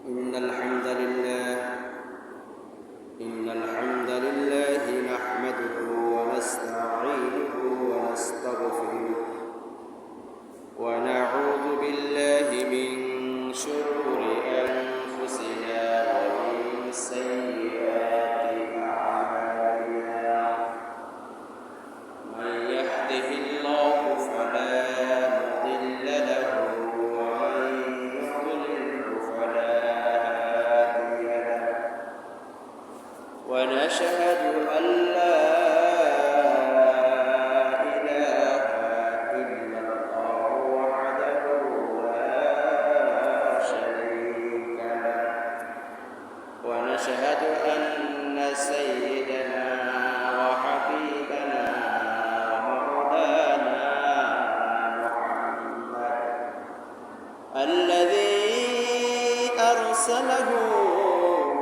إن الحمد لله نحمده ونستعينه ونستغفره ونعوذ بالله من شرور أنفسنا ومن سيئات أعمالنا من يهده الله فلا مضل له ومن يضلل فلا هادي له ونشهد أن لا إله إلا الله وحده لا شريك له ونشهد أن سيدنا وحبيبنا ومولانا محمد الذي أرسله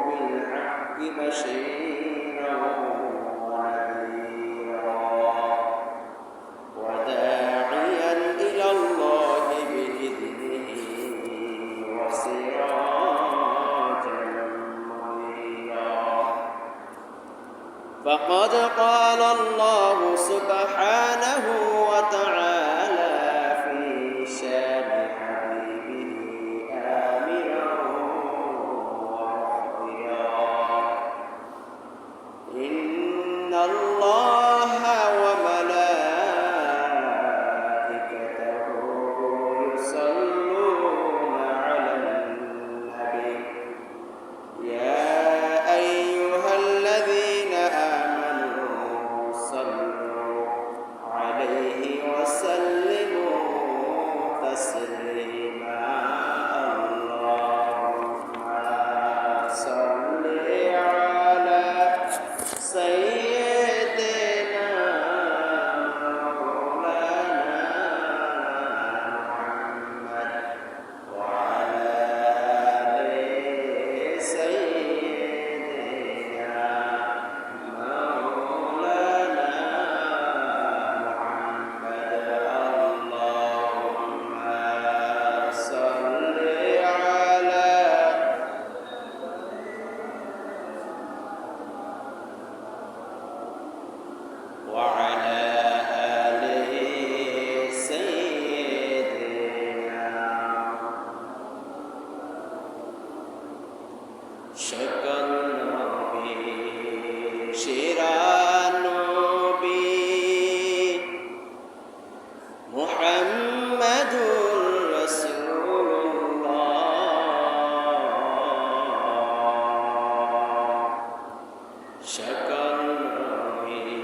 بالحق بشيرا ونذيرا وداعيا إلى الله بإذنه وسراجا منيرا فقد قال الله سبحانه وتعالى في شان حبيبه آمرا ومخبرا إن الله وملائكته يصلون على النبي يا أيها الذين آمنوا صلوا عليه وسلموا تسليما اللهم صل على سيدنا مولانا محمد وعلى آل سيدنا مولانا محمد اللهم صل على وعلى آل سيدنا شكر النبي شيران نبي محمد رسول الله شكر النبي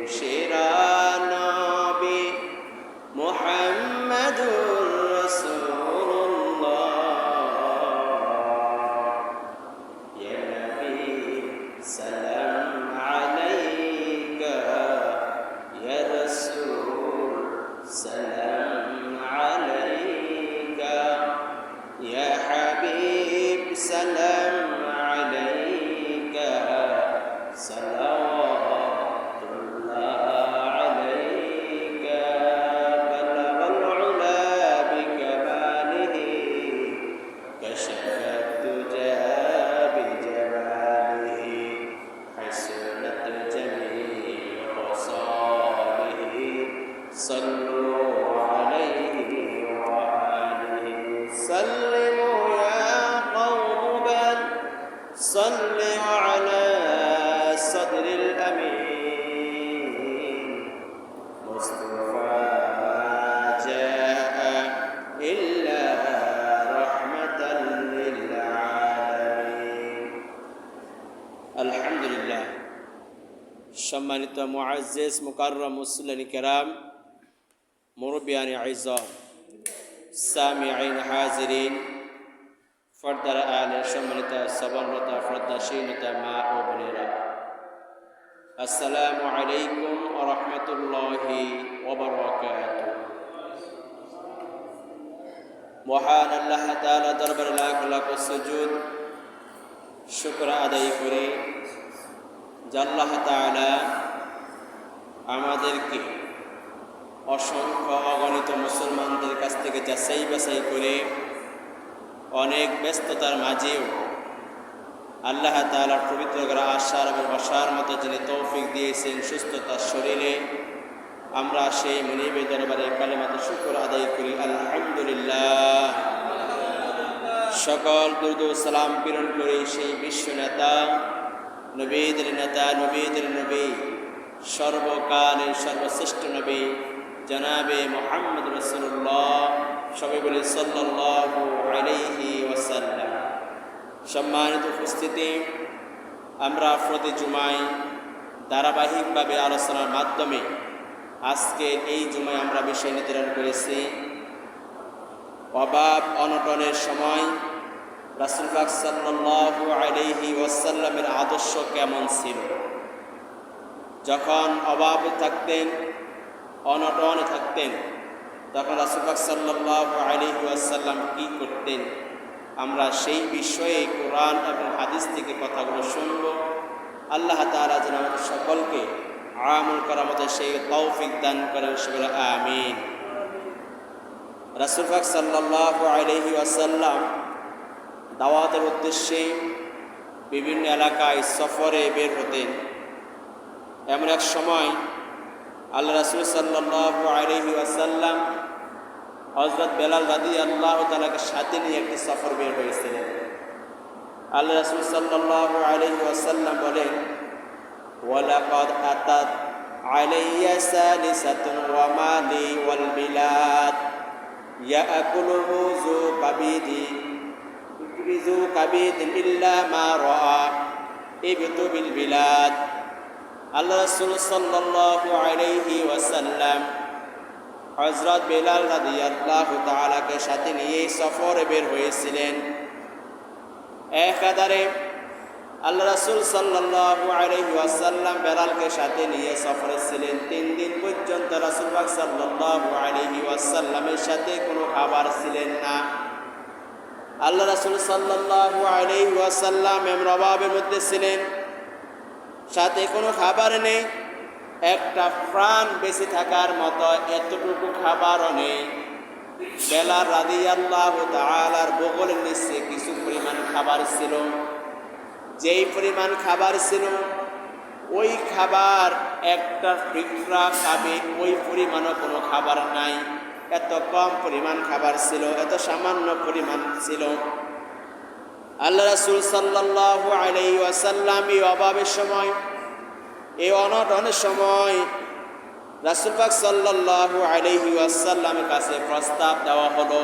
شيران نبي محمد رسول الله يا نبي سلام عليك يا رسول سلام عليك يا حبيب سلام عليك صلوات الله عليك بلغ العلا بكماله كشف الدجى بجماله حسنت جميع خصاله صلوا عليه وآله سلموا يا قوم بل صلوا على صدر الأمين مصطفى جاء إلا رحمة للعالمين الحمد لله সম্মানিত মুআজ্জিজ মুকাররম মুসল্লিন কিরাম মুরব্বিয়ান আইজাম সামিঈন হাজিরিন ফর্দার আলে সম্মানিত সবরতা শ্রদ্ধাশীলতা মা ও বোনেরা আসসালামু আলাইকুম ওয়া রাহমাতুল্লাহি ওয়া বারাকাতুহু মহান আল্লাহ তাআলা দরবারে লাখ লাখ সুজুদ শুকর আদায় করে যে আল্লাহ তাআলা আমাদেরকে অসংখ্য অগণিত মুসলমানদের কাছ থেকে যাচাই বাছাই করে অনেক ব্যস্ততার মাঝেও আল্লাহ তাআলার পবিত্র ঘরে আসার এবং বসার মতো যিনি তৌফিক দিয়েছেন সুস্থতার শরীরে, আমরা সেই মুনিবের দরবারে কালেমাতে শুকর আদায় করি আলহামদুলিল্লাহ। সকল দুরূদ ও সালাম প্রেরণ করি সেই বিশ্ব নেতা, নবীদের নেতা, নবীদের নবী, সর্বকালের সর্বশ্রেষ্ঠ নবী জনাবে মুহাম্মদ রাসূলুল্লাহ, সবাই বলি সাল্লাল্লাহু আলাইহি ওয়াসাল্লাম। সম্মানিত উপস্থিতি, আমরা প্রতি জুমায় ধারাবাহিকভাবে আলোচনার মাধ্যমে আজকে এই জুমায় আমরা বিষয় নির্ধারণ করেছি অভাব অনটনের সময় রাসূল পাক সাল্লাল্লাহু আলাইহি ওয়াসাল্লামের আদর্শ কেমন ছিল। যখন অভাবে থাকতেন, অনটনে থাকতেন, তখন রাসূল পাক সাল্লাল্লাহু আলাইহি ওয়াসাল্লাম কি করতেন, আমরা সেই বিষয়ে কোরআন এবং হাদিস থেকে কথাগুলো শুনব। আল্লাহ তাআলা যেন আমাদের সকলকে আমল করার মতো সেই তৌফিক দান করেন, সকলে আমিন। রাসূল পাক সাল্লাল্লাহু আলাইহি ওয়াসাল্লাম দাওয়াতের উদ্দেশ্যে বিভিন্ন এলাকায় সফরে বের হতেন। এমন এক সময় আল্লাহ রাসূল সাল্লাল্লাহু আলাইহি ওয়াসাল্লাম হযরত বেলাল রাদিয়াল্লাহু তাআলাকে সাথে নিয়ে একটি সফর বের হয়েছিলেন। আল্লাহ রাসূল সাল্লাল্লাহু আলাইহি ওয়াসাল্লাম বলেন, ওয়ালাকাদ আতাত আলাইয়া সালিসাতুন ওয়া মালি ওয়াল বিলাদ ইয়াকুলুহু যু কাবিদি ইল্লা মা রাআ ইবতু বিল বিলাদ। আল্লাহ রাসূল সাল্লাল্লাহু আলাইহি ওয়াসাল্লাম হযরত বেলাল রাদিয়াল্লাহু তাআলাকে সাথে নিয়ে সফরে বের হয়েছিলেন। একাধারে আল্লাহ রাসূল সাল্লাল্লাহু আলাইহি ওয়াসাল্লাম বেলালকে সাথে নিয়ে সফরে ছিলেন। 3 দিন পর্যন্ত রাসূল পাক সাল্লাল্লাহু আলাইহি ওয়াসাল্লামের সাথে কোনো খাবার ছিলেন না। আল্লাহ রাসূল সাল্লাল্লাহু আলাইহি ওয়াসাল্লাম এমন অভাবের মধ্যে ছিলেন, সাথে কোনো খাবার নেই, একটা প্রাণ বেঁচে থাকার মতো এতটুকু খাবারও নেই। বেলাল রাদিয়াল্লাহু তাআলার বগলের নিচে কিছু পরিমাণ খাবার ছিল। যেই পরিমাণ খাবার ছিল, ওই খাবার একটা পিঁপড়া খাবে ওই পরিমাণও কোনো খাবার নাই। এত কম পরিমাণ খাবার ছিল, এত সামান্য পরিমাণ ছিল। আল্লাহ রাসূল সাল্লাল্লাহু আলাইহি ওয়াসাল্লাম এই অভাবের সময়, এই অনটনের সময় রাসূল পাক সাল্লাল্লাহু আলাইহি ওয়াসাল্লামের কাছে প্রস্তাব দেওয়া হলো,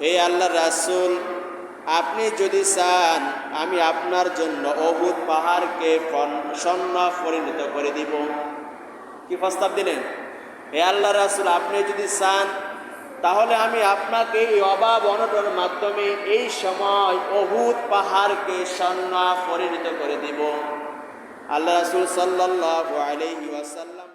হে আল্লাহর রাসূল, আপনি যদি চান আমি আপনার জন্য উহুদ পাহাড়কে স্বর্ণ পরিণত করে দিব। কি প্রস্তাব দিলেন? হে আল্লাহর রাসূল, আপনি যদি চান তাহলে আমি আপনাকে এই অভাব অনটনের মাধ্যমে এই সময় উহুদ পাহাড়কে স্বর্ণ পরিণত করে দিব। আল্লাহ রাসূল সাল্লাল্লাহু আলাইহি ওয়াসাল্লাম